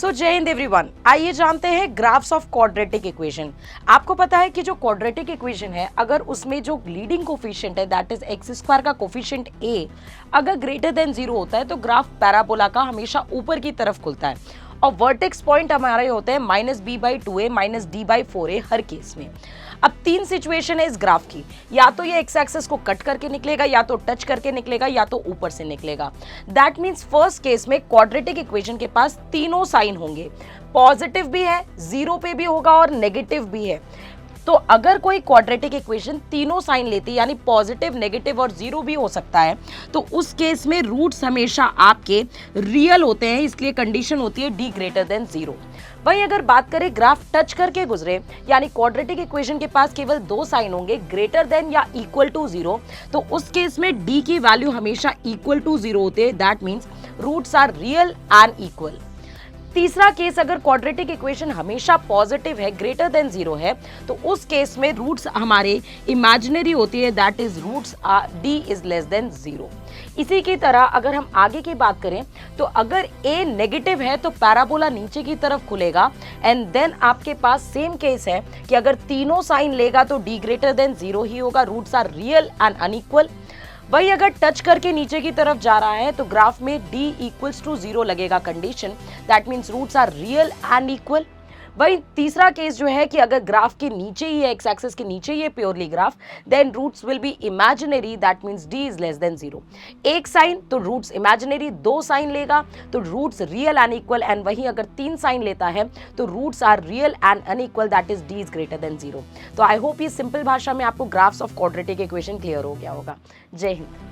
सो जय हिंद एवरीवन। आइए जानते हैं ग्राफ्स ऑफ क्वाड्रेटिक इक्वेशन। आपको पता है कि जो क्वाड्रेटिक इक्वेशन है, अगर उसमें जो लीडिंग कोफिशिएंट है दैट इज एक्स स्क्वायर का कोफिशिएंट a अगर ग्रेटर देन 0 होता है तो ग्राफ पैराबोला का हमेशा ऊपर की तरफ खुलता है और वर्टेक्स पॉइंट हमारे होते हैं -b/2a -d/4a हर केस में। अब तीन सिचुएशन है इस ग्राफ की, या तो ये एक्स एक्सिस को कट करके निकलेगा, या तो टच करके निकलेगा, या तो ऊपर से निकलेगा। दैट मीन्स फर्स्ट केस में क्वाड्रेटिक इक्वेशन के पास तीनों साइन होंगे, पॉजिटिव भी है, जीरो पे भी होगा और नेगेटिव भी है। तो अगर कोई क्वाड्रेटिक इक्वेशन तीनों साइन लेती है यानी पॉजिटिव, नेगेटिव और जीरो भी हो सकता है, तो उस केस में रूट्स हमेशा आपके रियल होते हैं, इसलिए कंडीशन होती है d ग्रेटर देन 0। वहीं अगर बात करें ग्राफ टच करके गुजरे यानी क्वाड्रेटिक इक्वेशन के पास केवल दो साइन होंगे, ग्रेटर देन या इक्वल टू 0, तो उस केस में d की वैल्यू हमेशा इक्वल टू 0 होते हैं। That means roots are real and equal. तीसरा केस, अगर क्वाड्रेटिक इक्वेशन हमेशा पॉजिटिव है, ग्रेटर देन 0 है, तो उस केस में रूट्स हमारे इमेजिनरी होती है, that is roots d is less than 0। इसी की तरह अगर हम आगे की बात करें तो अगर a नेगेटिव है तो पैराबोला नीचे की तरफ खुलेगा एंड देन आपके पास सेम केस है कि अगर तीनों साइन लेगा तो d ग्रेटर देन 0 ही होगा, roots are real and unequal. वही अगर टच करके नीचे की तरफ जा रहा है तो ग्राफ में d इक्वल्स टू 0 लगेगा condition, that means roots are real and equal. वही तीसरा केस जो है कि अगर ग्राफ के नीचे ही है, एक्स एक्सिस के नीचे ही है purely graph, then roots will be imaginary, that means d is less than 0। एक साइन तो रूट्स इमेजिनरी, दो साइन लेगा तो roots real and equal, and वही अगर तीन साइन लेता है तो roots are real and unequal, that is d is greater than 0। तो आई होप ये सिंपल भाषा में आपको graphs of quadratic equation clear हो गया होगा। जय हिंद।